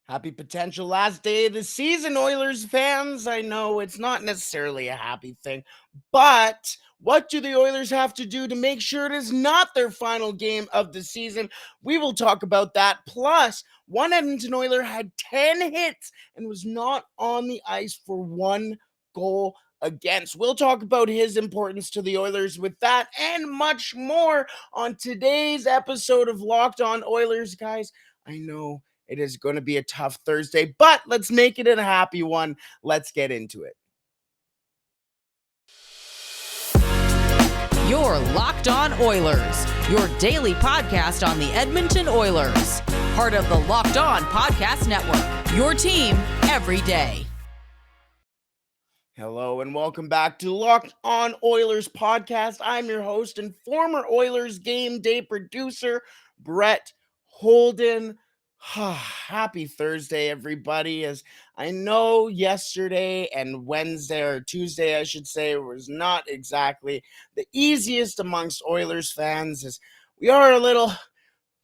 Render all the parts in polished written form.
Happy potential last day of the season, Oilers fans. I know it's not necessarily a happy thing, but what do the Oilers have to do to make sure it is not their final game of the season? We will talk about that. Plus, one Edmonton Oiler had 10 hits and was not on the ice for one goal against. We'll talk about his importance to the Oilers with that and much more on today's episode of Locked On Oilers, guys. I know it is going to be a tough Thursday, but let's make it a happy one. Let's get into it. You're Locked On Oilers, your daily podcast on the Edmonton Oilers. Part of the Locked On Podcast Network, your team every day. Hello and welcome back to Locked On Oilers podcast. I'm your host and former Oilers game day producer, Brett Holden. Happy Thursday, everybody. As I know yesterday and Wednesday or Tuesday, I should say, was not exactly the easiest amongst Oilers fans, as we are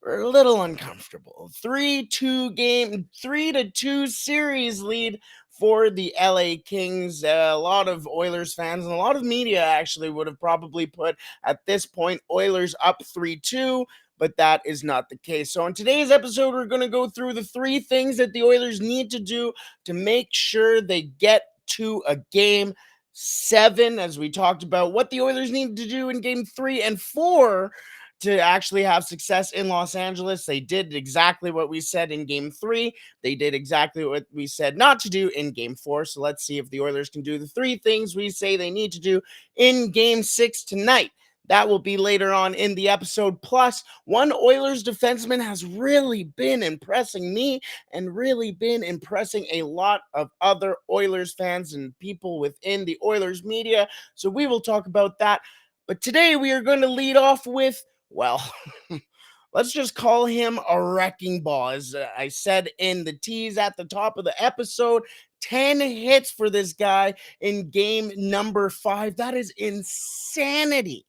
we're a little uncomfortable. 3-2 series lead for the LA Kings. A lot of Oilers fans and a lot of media actually would have probably put at this point Oilers up 3-2, but that is not the case. So in today's episode, we're going to go through the three things that the Oilers need to do to make sure they get to a game 7, as we talked about what the Oilers need to do in game 3 and 4 to actually have success in Los Angeles. They did exactly what we said in game 3. They did exactly what we said not to do in game 4. So let's see if the Oilers can do the three things we say they need to do in game 6 tonight. That will be later on in the episode. Plus, one Oilers defenseman has really been impressing me and really been impressing a lot of other Oilers fans and people within the Oilers media. So we will talk about that. But today we are going to lead off with, well, let's just call him a wrecking ball. As I said in the tease at the top of the episode, 10 hits for this guy in game number 5. That is insanity.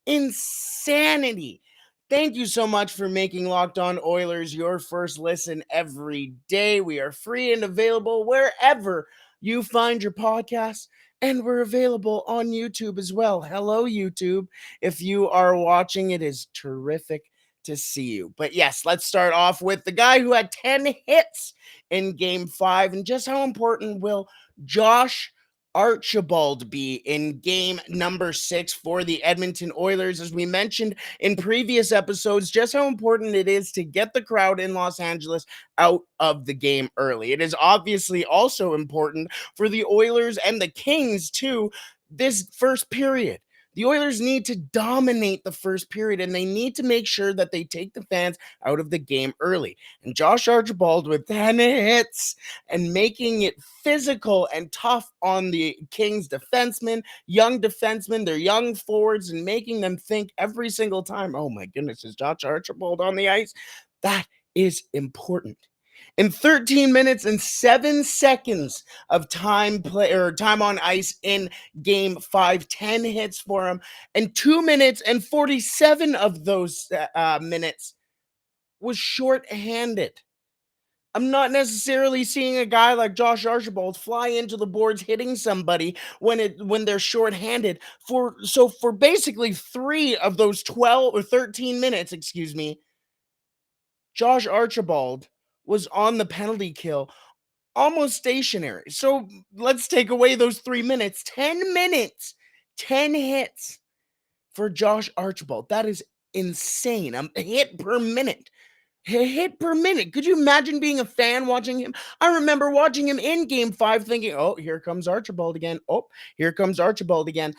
Insanity. Thank you so much for making Locked On Oilers your first listen every day. We are free and available wherever you find your podcasts. And we're available on YouTube as well. Hello, YouTube. If you are watching, it is terrific to see you. But yes, let's start off with the guy who had 10 hits in game 5 and just how important will Josh Archibald be in game number 6 for the Edmonton Oilers. As we mentioned in previous episodes, just how important it is to get the crowd in Los Angeles out of the game early. It is obviously also important for the Oilers and the Kings too this first period. The Oilers need to dominate the first period, and they need to make sure that they take the fans out of the game early. And Josh Archibald with 10 hits and making it physical and tough on the Kings defensemen, their young forwards, and making them think every single time, oh my goodness, is Josh Archibald on the ice? That is important. In 13 minutes and 7 seconds of time on ice in game 5, 10 hits for him, and 2 minutes and 47 of those minutes was shorthanded. I'm not necessarily seeing a guy like Josh Archibald fly into the boards hitting somebody when they're shorthanded for basically 3 of those 12 or 13 minutes, Josh Archibald was on the penalty kill, almost stationary. So let's take away those 3 minutes. 10 minutes, 10 hits for Josh Archibald. That is insane. A hit per minute. A hit per minute. Could you imagine being a fan watching him? I remember watching him in game 5 thinking, oh, here comes Archibald again. Oh, here comes Archibald again.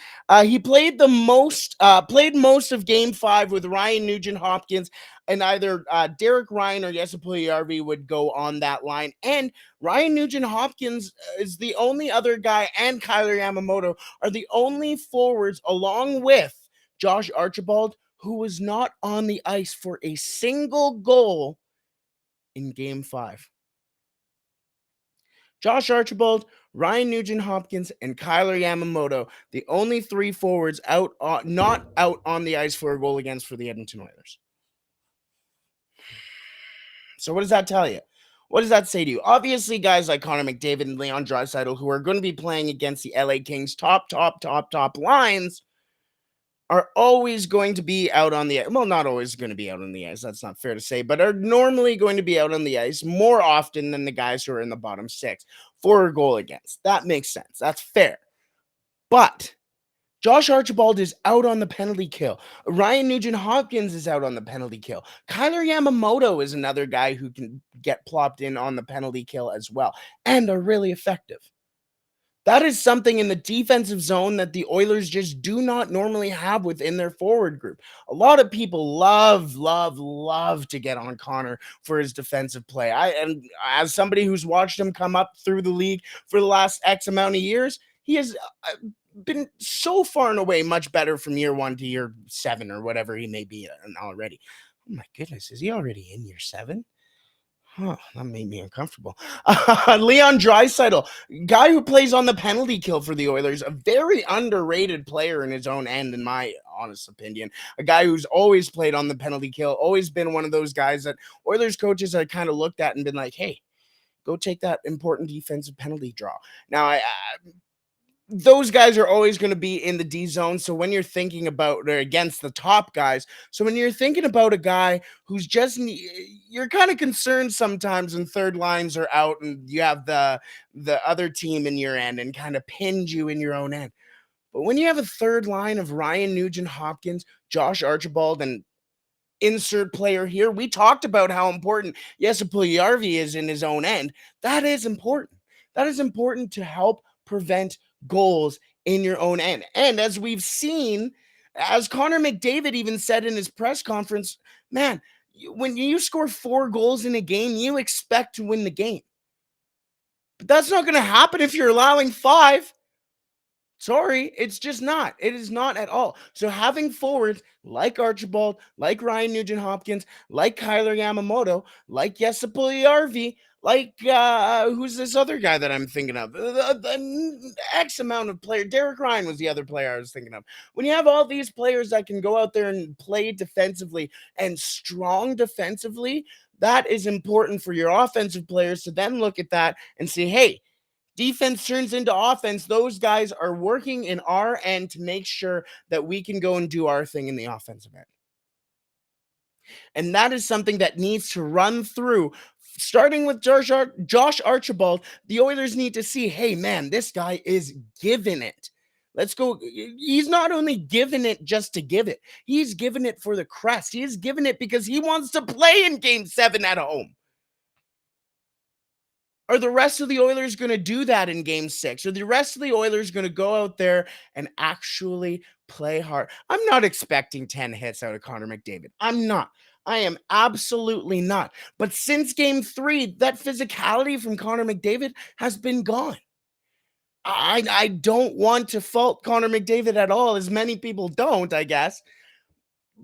He played most of game 5 with Ryan Nugent-Hopkins, and either Derek Ryan or Jesse Puljujarvi would go on that line. And Ryan Nugent-Hopkins is the only other guy, and Kyler Yamamoto are the only forwards along with Josh Archibald who was not on the ice for a single goal in game 5. Josh Archibald, Ryan Nugent-Hopkins, and Kyler Yamamoto, the only 3 forwards not out on the ice for a goal against for the Edmonton Oilers. So what does that tell you? What does that say to you? Obviously, guys like Connor McDavid and Leon Draisaitl, who are going to be playing against the LA Kings top lines, are always going to be out on the ice. Well, not always going to be out on the ice. That's not fair to say, but are normally going to be out on the ice more often than the guys who are in the bottom six for a goal against. That makes sense. That's fair. But Josh Archibald is out on the penalty kill. Ryan Nugent-Hopkins is out on the penalty kill. Kyler Yamamoto is another guy who can get plopped in on the penalty kill as well and are really effective. That is something in the defensive zone that the Oilers just do not normally have within their forward group. A lot of people love to get on Connor for his defensive play. And as somebody who's watched him come up through the league for the last X amount of years, he has been so far and away much better from year 1 to year 7 or whatever he may be already. Oh my goodness, is he already in year 7? Huh, that made me uncomfortable. Leon Draisaitl, guy who plays on the penalty kill for the Oilers, a very underrated player in his own end, in my honest opinion. A guy who's always played on the penalty kill, always been one of those guys that Oilers coaches have kind of looked at and been like, hey, go take that important defensive penalty draw. Now, those guys are always going to be in the D zone. So when you're thinking about or against the top guys, so when you're thinking about a guy who's just, you're kind of concerned sometimes when third lines are out and you have the other team in your end and kind of pinned you in your own end. But when you have a third line of Ryan Nugent-Hopkins, Josh Archibald, and insert player here, we talked about how important Jesse Puljujarvi is in his own end. That is important. That is important to help prevent goals in your own end. And as we've seen, as Connor McDavid even said in his press conference, man, when you score 4 goals in a game, you expect to win the game. But that's not going to happen if you're allowing 5. Sorry, it's just not. It is not at all. So having forwards like Archibald, like Ryan Nugent-Hopkins, like Kyler Yamamoto, like Jesse Puljujarvi, like who's this other guy that I'm thinking of? The X amount of players. Derek Ryan was the other player I was thinking of. When you have all these players that can go out there and play defensively and strong defensively, that is important for your offensive players to then look at that and say, hey, defense turns into offense. Those guys are working in our end to make sure that we can go and do our thing in the offensive end. And that is something that needs to run through. Starting with Josh Archibald, the Oilers need to see, hey, man, this guy is giving it. Let's go. He's not only giving it just to give it. He's giving it for the crest. He is giving it because he wants to play in Game 7 at home. Are the rest of the Oilers going to do that in Game 6? Are the rest of the Oilers going to go out there and actually play hard? I'm not expecting 10 hits out of Connor McDavid. I'm not. I am absolutely not. But since Game 3, that physicality from Connor McDavid has been gone. I don't want to fault Connor McDavid at all, as many people don't, I guess.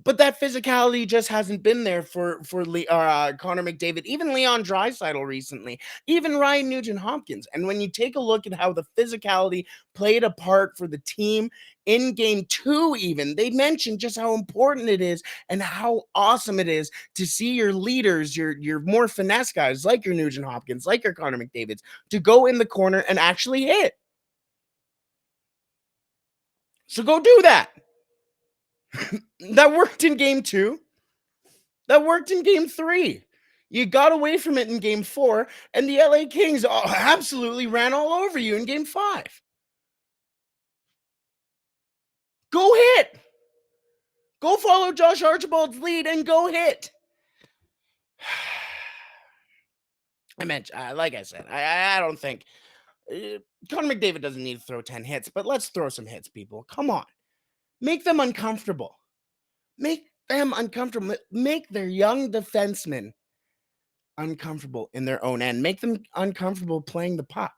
But that physicality just hasn't been there for Connor McDavid, even Leon Draisaitl recently, even Ryan Nugent-Hopkins. And when you take a look at how the physicality played a part for the team in Game 2 even, they mentioned just how important it is and how awesome it is to see your leaders, your more finesse guys like your Nugent-Hopkins, like your Connor McDavids, to go in the corner and actually hit. So go do that. That worked in Game 2. That worked in Game 3. You got away from it in Game 4, and the LA Kings absolutely ran all over you in Game 5. Go hit. Go follow Josh Archibald's lead and go hit. I meant, like I said, I don't think Connor McDavid doesn't need to throw 10 hits, but let's throw some hits, people. Come on. Make them uncomfortable. Make them uncomfortable. Make their young defensemen uncomfortable in their own end. Make them uncomfortable playing the puck.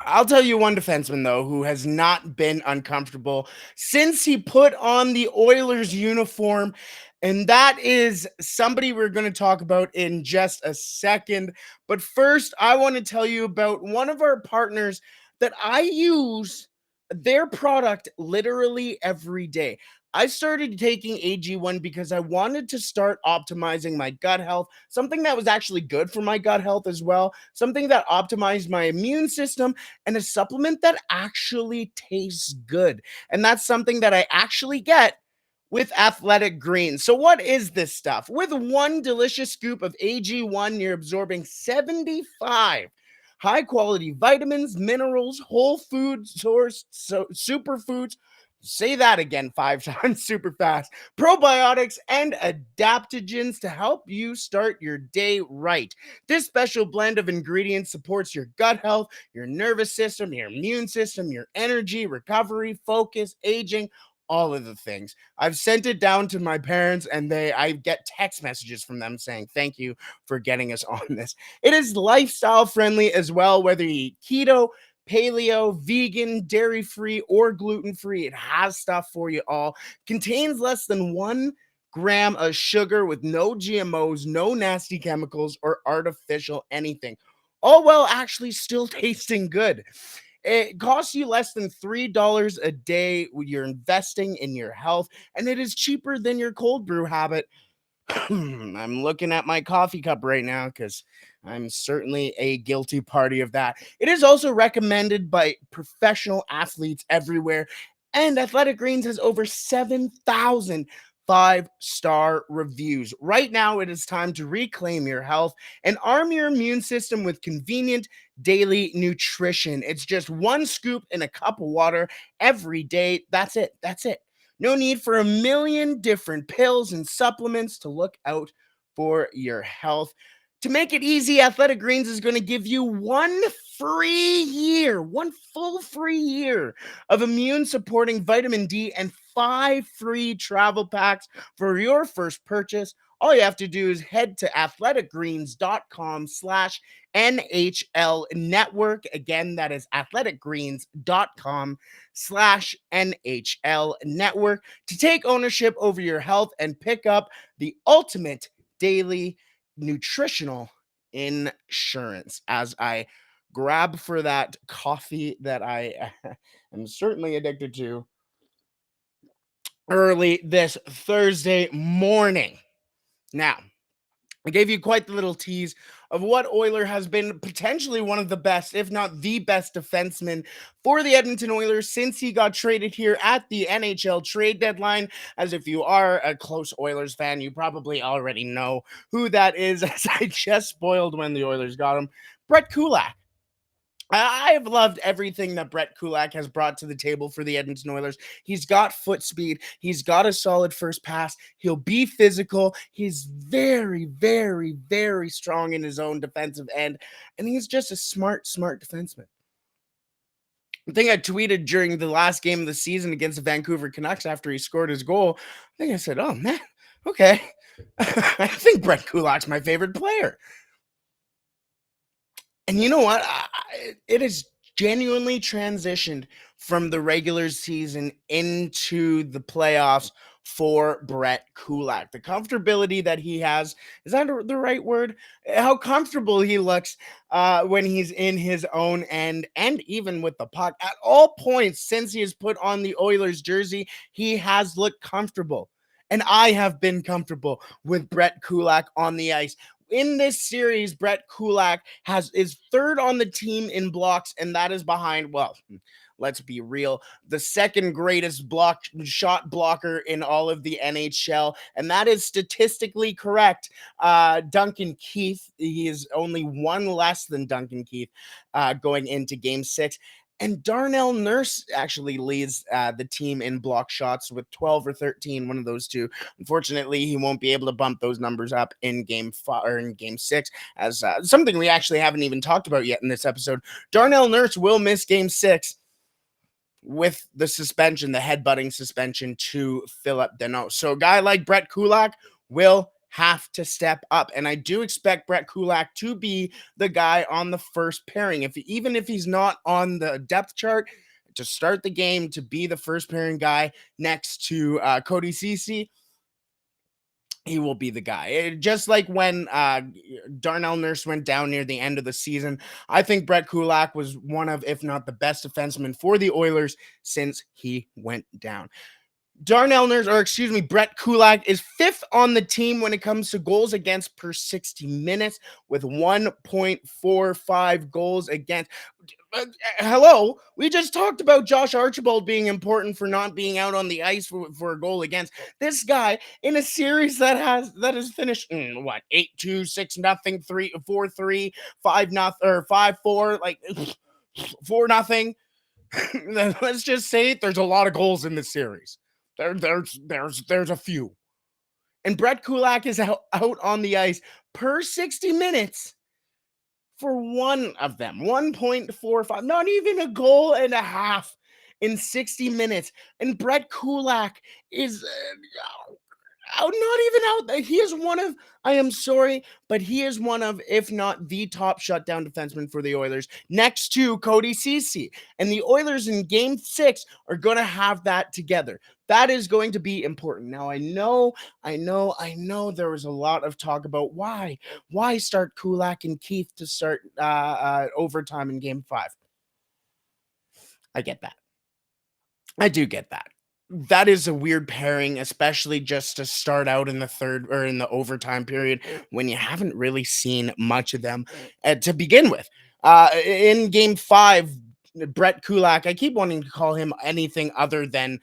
I'll tell you one defenseman, though, who has not been uncomfortable since he put on the Oilers uniform, and that is somebody we're going to talk about in just a second. But first, I want to tell you about one of our partners that I use their product literally every day. I started taking AG1 because I wanted to start optimizing my gut health, something that was actually good for my gut health as well, something that optimized my immune system, and a supplement that actually tastes good. And that's something that I actually get with Athletic Greens. So, what is this stuff? With one delicious scoop of AG1, you're absorbing 75 high quality vitamins, minerals, whole food source, superfoods. Say that again 5 times super fast. Probiotics and adaptogens to help you start your day right. This special blend of ingredients supports your gut health, your nervous system, your immune system, your energy, recovery, focus, aging, all of the things. I've sent it down to my parents and I get text messages from them saying thank you for getting us on this. It is lifestyle friendly as well, whether you eat keto, paleo, vegan, dairy free, or gluten free. It has stuff for you all. Contains less than 1 gram of sugar with no GMOs, no nasty chemicals, or artificial anything. All while actually still tasting good. It costs you less than $3 a day. You're investing in your health, and it is cheaper than your cold brew habit. I'm looking at my coffee cup right now because I'm certainly a guilty party of that. It is also recommended by professional athletes everywhere, and Athletic Greens has over 7,000 5-star reviews. Right now, it is time to reclaim your health and arm your immune system with convenient daily nutrition. It's just one scoop in a cup of water every day. That's it. That's it. No need for a million different pills and supplements to look out for your health. To make it easy, Athletic Greens is going to give you one full free year of immune supporting vitamin D and 5 free travel packs for your first purchase. All you have to do is head to athleticgreens.com/NHL network. Again, that is athleticgreens.com/NHL network to take ownership over your health and pick up the ultimate daily nutritional insurance. As I grab for that coffee that I am certainly addicted to early this Thursday morning. Now, I gave you quite the little tease of what Oiler has been potentially one of the best, if not the best defenseman for the Edmonton Oilers since he got traded here at the NHL trade deadline. As if you are a close Oilers fan, you probably already know who that is, as I just spoiled when the Oilers got him. Brett Kulak. I have loved everything that Brett Kulak has brought to the table for the Edmonton Oilers. He's got foot speed. He's got a solid first pass. He'll be physical. He's very, very, very strong in his own defensive end. And he's just a smart defenseman. I think I tweeted during the last game of the season against the Vancouver Canucks after he scored his goal. I think I said, oh, man, okay. I think Brett Kulak's my favorite player. And you know what? It has genuinely transitioned from the regular season into the playoffs for Brett Kulak. The comfortability that he has, is that the right word? How comfortable he looks when he's in his own end and even with the puck. At all points since he has put on the Oilers jersey, he has looked comfortable. And I have been comfortable with Brett Kulak on the ice. In this series, Brett Kulak is third on the team in blocks, and that is behind, well, let's be real, the second greatest shot blocker in all of the NHL, and that is statistically correct. Duncan Keith, he is only one less than Duncan Keith going into Game 6. And Darnell Nurse actually leads the team in block shots with 12 or 13, one of those two. Unfortunately, he won't be able to bump those numbers up in Game 5 or in Game 6, as something we actually haven't even talked about yet in this episode. Darnell Nurse will miss Game 6 with the suspension, the headbutting suspension to Philip Deneau. So a guy like Brett Kulak will have to step up. And I do expect Brett Kulak to be the guy on the first pairing. Even if he's not on the depth chart, to start the game, to be the first pairing guy next to Cody Ceci, he will be the guy. Just like when Darnell Nurse went down near the end of the season, I think Brett Kulak was one of, if not the best defenseman for the Oilers since he went down. Brett Kulak is fifth on the team when it comes to goals against per 60 minutes with 1.45 goals against. Hello, we just talked about Josh Archibald being important for not being out on the ice for a goal against. This guy in a series that has finished what 8-2, 6-0, 3-4-3, 5-0 or 5-4, like 4-0. Let's just say there's a lot of goals in this series. There's a few. And Brett Kulak is out on the ice per 60 minutes for one of them. 1.45, not even a goal and a half in 60 minutes. And Brett Kulak is not even out there. He is one of, I am sorry, but he is one of, if not the top shutdown defenseman for the Oilers, next to Cody Ceci. And the Oilers in game 6 are going to have that together. That is going to be important. Now, I know there was a lot of talk about why start Kulak and Keith to start overtime in game 5. I get that. I do get that. That is a weird pairing, especially just to start out in the third or in the overtime period when you haven't really seen much of them to begin with. In game 5, Brett Kulak, I keep wanting to call him anything other than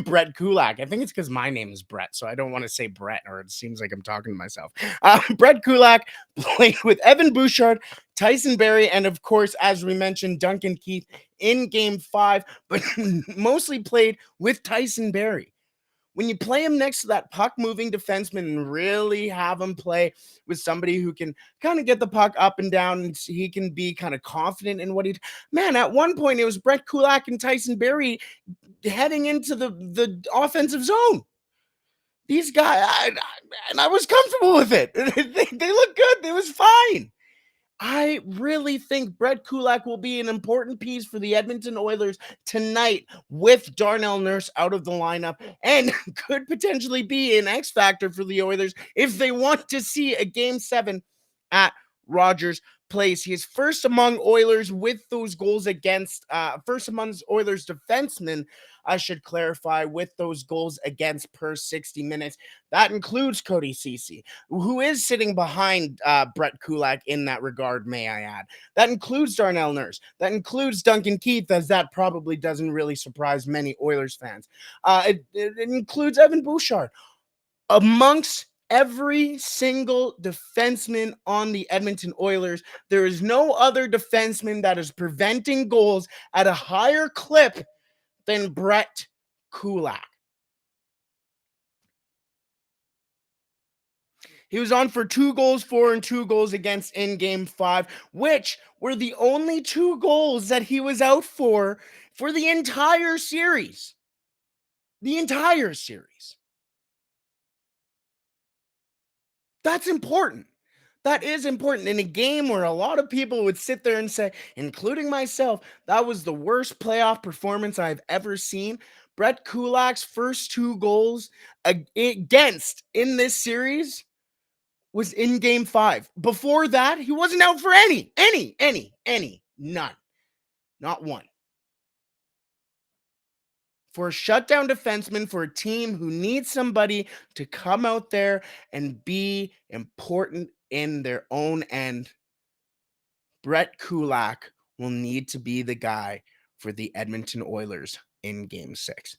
Brett Kulak. I think it's because my name is Brett, so I don't want to say Brett, or it seems like I'm talking to myself. Brett Kulak played with Evan Bouchard, Tyson Barrie, and of course, as we mentioned, Duncan Keith in game 5, but mostly played with Tyson Barrie. When you play him next to that puck moving defenseman and really have him play with somebody who can kind of get the puck up and down, and he can be kind of confident in what man, at one point it was Brett Kulak and Tyson Barrie heading into the offensive zone. These guys, and I was comfortable with it. They look good. It was fine. I really think Brett Kulak will be an important piece for the Edmonton Oilers tonight with Darnell Nurse out of the lineup, and could potentially be an X factor for the Oilers if they want to see a game 7 at Rogers Place. He is first among Oilers with those goals against, first among Oilers defensemen, I should clarify, with those goals against per 60 minutes. That includes Cody Ceci, who is sitting behind Brett Kulak in that regard, may I add. That includes Darnell Nurse. That includes Duncan Keith, as that probably doesn't really surprise many Oilers fans. It includes Evan Bouchard. Amongst every single defenseman on the Edmonton Oilers, there is no other defenseman that is preventing goals at a higher clip than Brett Kulak. He was on for 2 goals for and 2 goals against in game 5, which were the only 2 goals that he was out for the entire series. The entire series. That's important. That is important in a game where a lot of people would sit there and say, including myself, that was the worst playoff performance I've ever seen. Brett Kulak's first 2 goals against in this series was in game 5. Before that, he wasn't out for any, none, not one. For a shutdown defenseman, for a team who needs somebody to come out there and be important in their own end, Brett Kulak will need to be the guy for the Edmonton Oilers in game 6.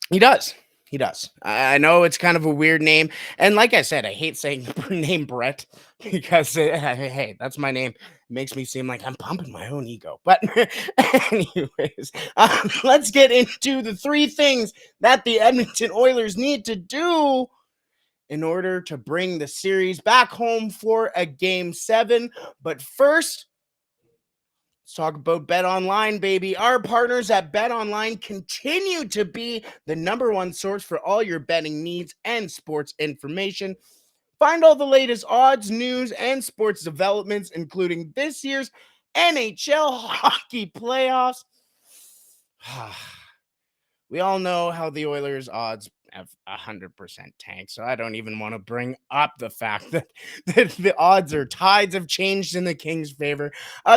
He does. He does. I know it's kind of a weird name. And like I said, I hate saying the name Brett because, hey, that's my name. It makes me seem like I'm pumping my own ego. But anyways, let's get into the 3 things that the Edmonton Oilers need to do in order to bring the series back home for a game 7. But first, let's talk about BetOnline, baby. Our partners at BetOnline continue to be the number 1 source for all your betting needs and sports information. Find all the latest odds, news, and sports developments, including this year's NHL hockey playoffs. We all know how the Oilers' odds have 100% tanked. So I don't even want to bring up the fact that the odds or tides have changed in the Kings' favor.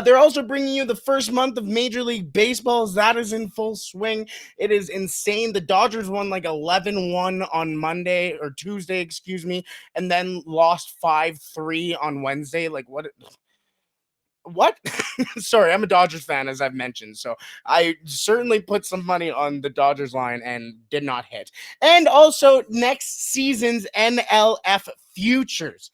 They're also bringing you the first month of Major League Baseball. That is in full swing. It is insane. The Dodgers won like 11-1 on Monday or Tuesday, excuse me, and then lost 5-3 on Wednesday. Like, what? Sorry, I'm a Dodgers fan, as I've mentioned. So I certainly put some money on the Dodgers line and did not hit. And also next season's NLF futures.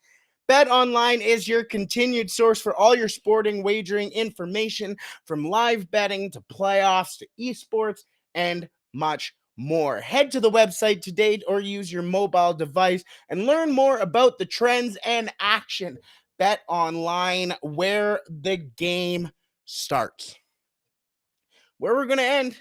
BetOnline is your continued source for all your sporting wagering information, from live betting to playoffs to esports and much more. Head to the website today or use your mobile device and learn more about the trends and action. BetOnline, where the game starts. Where we're going to end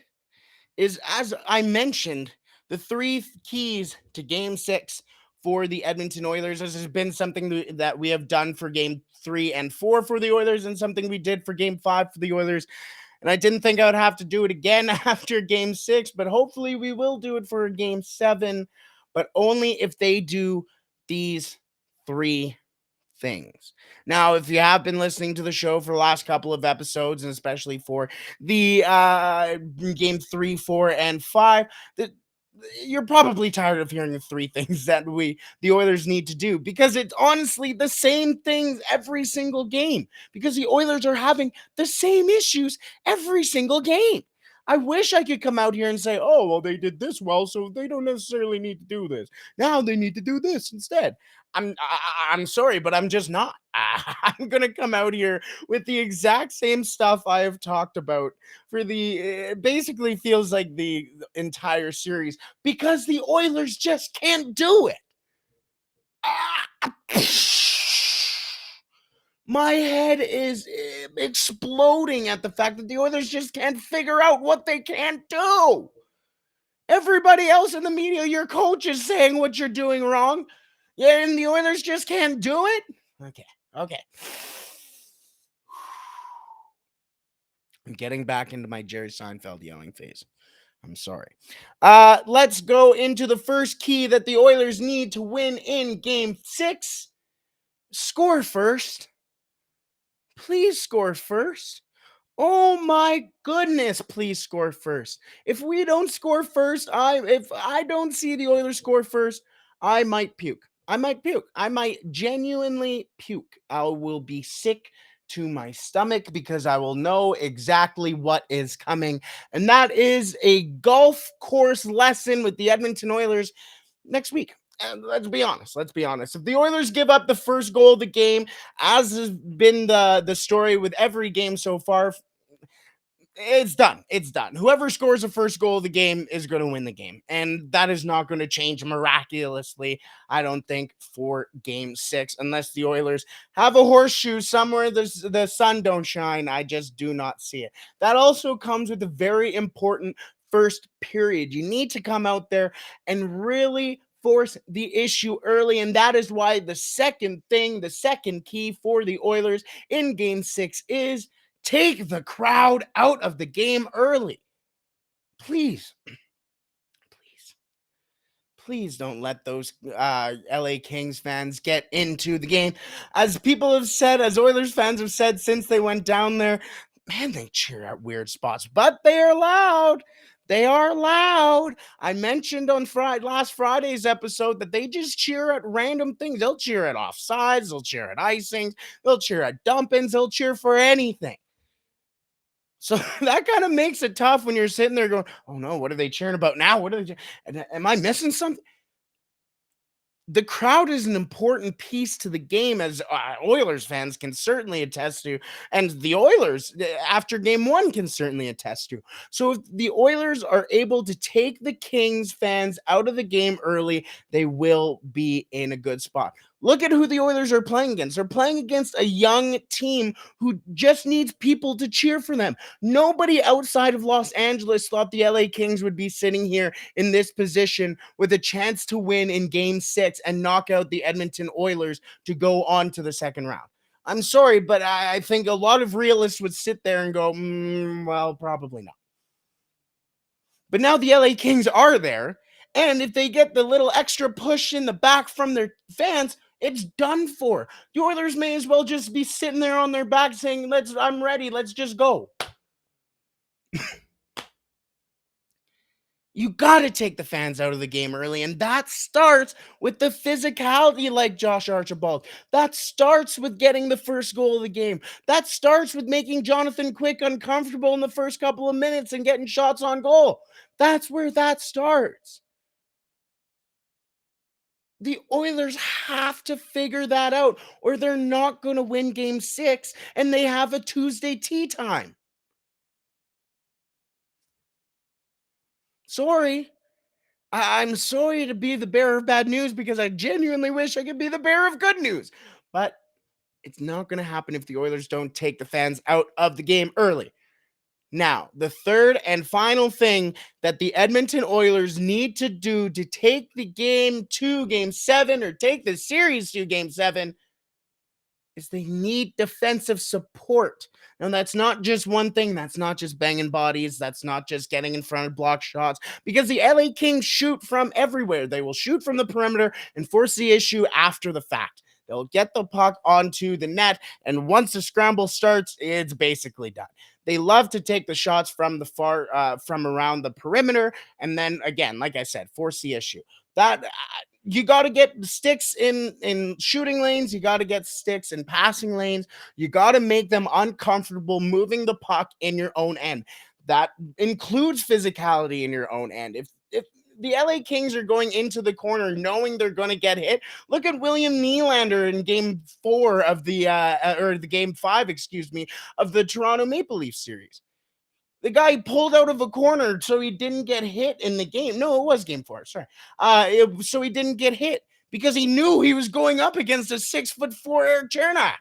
is, as I mentioned, the three keys to Game 6 for the Edmonton Oilers. This has been something that we have done for Game 3 and 4 for the Oilers, and something we did for Game 5 for the Oilers. And I didn't think I would have to do it again after Game 6, but hopefully we will do it for Game 7, but only if they do these three things. Now, if you have been listening to the show for the last couple of episodes, and especially for the Game 3, 4, and 5, you're probably tired of hearing the three things that the Oilers need to do, because it's honestly the same things every single game, because the Oilers are having the same issues every single game. I wish I could come out here and say, oh, well, they did this well, so they don't necessarily need to do this. Now they need to do this instead. I'm sorry, but I'm just not. I'm gonna come out here with the exact same stuff I have talked about for the it basically feels like the entire series, because the Oilers just can't do it. Ah, my head is exploding at the fact that the Oilers just can't figure out what they can't do. Everybody else in the media, your coach is saying what you're doing wrong. Yeah, and the Oilers just can't do it? Okay. I'm getting back into my Jerry Seinfeld yelling phase. I'm sorry. Let's go into the first key that the Oilers need to win in Game 6. Score first. Please score first. Oh my goodness, please score first. If we don't score first, if I don't see the Oilers score first, I might puke. I might genuinely puke. I will be sick to my stomach, because I will know exactly what is coming. And that is a golf course lesson with the Edmonton Oilers next week. And let's be honest. If the Oilers give up the first goal of the game, as has been the story with every game so far, it's done. Whoever scores the first goal of the game is going to win the game. And that is not going to change miraculously, I don't think, for Game 6, unless the Oilers have a horseshoe somewhere the sun don't shine. I just do not see it. That also comes with a very important first period. You need to come out there and really force the issue early, and that is why the second key for the Oilers in Game 6 is take the crowd out of the game early. Please don't let those LA Kings fans get into the game. As people have said, as Oilers fans have said since they went down there, man, they cheer at weird spots, but they are loud. They are loud. I mentioned on last Friday's episode that they just cheer at random things. They'll cheer at offsides. They'll cheer at icings. They'll cheer at dump-ins. They'll cheer for anything. So that kind of makes it tough when you're sitting there going, oh no, what are they cheering about now? Am I missing something? The crowd is an important piece to the game, as Oilers fans can certainly attest to, and the Oilers after Game 1 can certainly attest to. So if the Oilers are able to take the Kings fans out of the game early, they will be in a good spot. Look at who the Oilers are playing against. They're playing against a young team who just needs people to cheer for them. Nobody outside of Los Angeles thought the LA Kings would be sitting here in this position with a chance to win in Game 6 and knock out the Edmonton Oilers to go on to the second round. I'm sorry, but I think a lot of realists would sit there and go, well, probably not. But now the LA Kings are there, And if they get the little extra push in the back from their fans, it's done for. The Oilers may as well just be sitting there on their back saying, I'm ready, let's just go. You got to take the fans out of the game early, and that starts with the physicality, like Josh Archibald. That starts with getting the first goal of the game. That starts with making Jonathan Quick uncomfortable in the first couple of minutes and getting shots on goal. That's where that starts. The Oilers have to figure that out, or they're not going to win game 6, and they have a Tuesday tea time. Sorry. I'm sorry to be the bearer of bad news because I genuinely wish I could be the bearer of good news. But it's not going to happen if the Oilers don't take the fans out of the game early. Now, the third and final thing that the Edmonton Oilers need to do to take the game to game 7 or take the series to game 7 is they need defensive support. Now, that's not just one thing. That's not just banging bodies. That's not just getting in front of block shots, because the LA Kings shoot from everywhere. They will shoot from the perimeter and force the issue after the fact. They'll get the puck onto the net, and once the scramble starts, it's basically done. They love to take the shots from the from around the perimeter, and then again, like I said, force the issue. That you got to get sticks in shooting lanes. You got to get sticks in passing lanes. You got to make them uncomfortable moving the puck in your own end. That includes physicality in your own end. If the LA Kings are going into the corner knowing they're going to get hit, look at William Nylander in game 4 of the game 5, excuse me, of the Toronto Maple Leafs series. The guy pulled out of a corner so he didn't get hit in the game. No, it was game 4. Sorry. So he didn't get hit because he knew he was going up against a 6'4" Eric Chernak.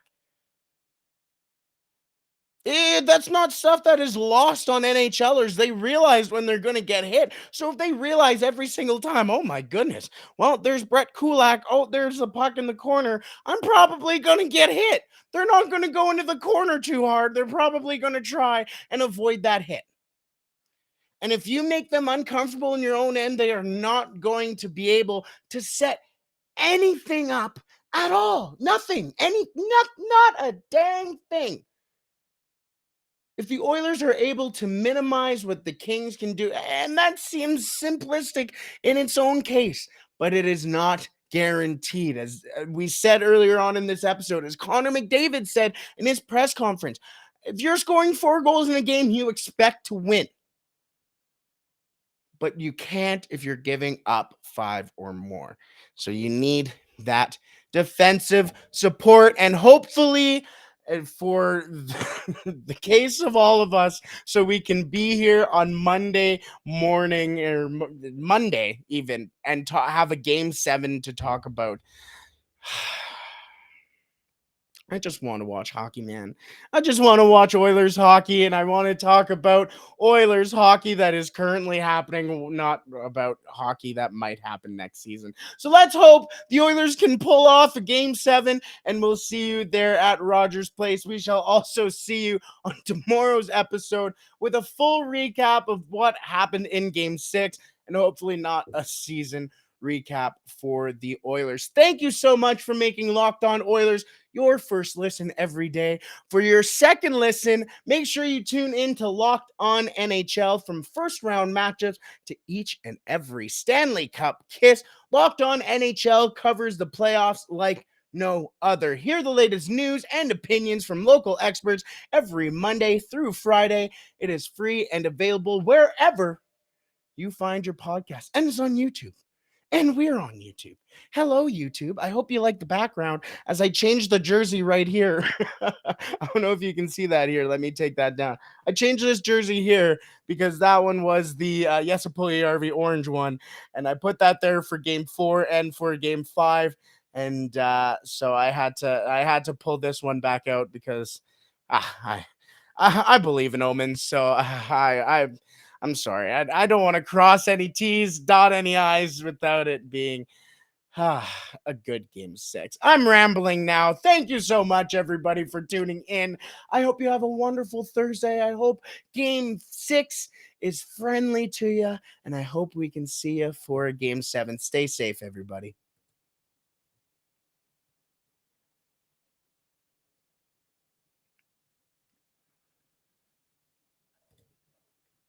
That's not stuff that is lost on NHLers. They realize when they're going to get hit. So if they realize every single time, oh my goodness, well, there's Brett Kulak. Oh, there's a puck in the corner. I'm probably going to get hit. They're not going to go into the corner too hard. They're probably going to try and avoid that hit. And if you make them uncomfortable in your own end, they are not going to be able to set anything up at all. Nothing. Not a dang thing. If the Oilers are able to minimize what the Kings can do, and that seems simplistic in its own case, but it is not guaranteed. As we said earlier on in this episode, as Connor McDavid said in his press conference, if you're scoring 4 goals in a game, you expect to win. But you can't if you're giving up 5 or more. So you need that defensive support, and hopefully, for the case of all of us, so we can be here on Monday morning or Monday even and have a game 7 to talk about. I just want to watch hockey, man. I just want to watch Oilers hockey, and I want to talk about Oilers hockey that is currently happening, not about hockey that might happen next season. So let's hope the Oilers can pull off a game 7, and we'll see you there at Rogers Place. We shall also see you on tomorrow's episode with a full recap of what happened in game 6, and hopefully not a season recap for the Oilers. Thank you so much for making Locked On Oilers your first listen every day. For your second listen, make sure you tune in to Locked On NHL. From first round matchups to each and every Stanley Cup kiss, Locked On NHL covers the playoffs like no other. Hear the latest news and opinions from local experts every Monday through Friday. It is free and available wherever you find your podcast, and it's on YouTube. And we're on YouTube. Hello, YouTube. I hope you like the background as I change the jersey right here. I don't know if you can see that here. Let me take that down. I changed this jersey here because that one was the Jesse Puljujärvi orange one. And I put that there for game 4 and for game 5. And so I had to pull this one back out because I believe in omens. So I'm sorry. I don't want to cross any T's, dot any I's without it being A good game 6. I'm rambling now. Thank you so much, everybody, for tuning in. I hope you have a wonderful Thursday. I hope game 6 is friendly to you, and I hope we can see you for game 7. Stay safe, everybody.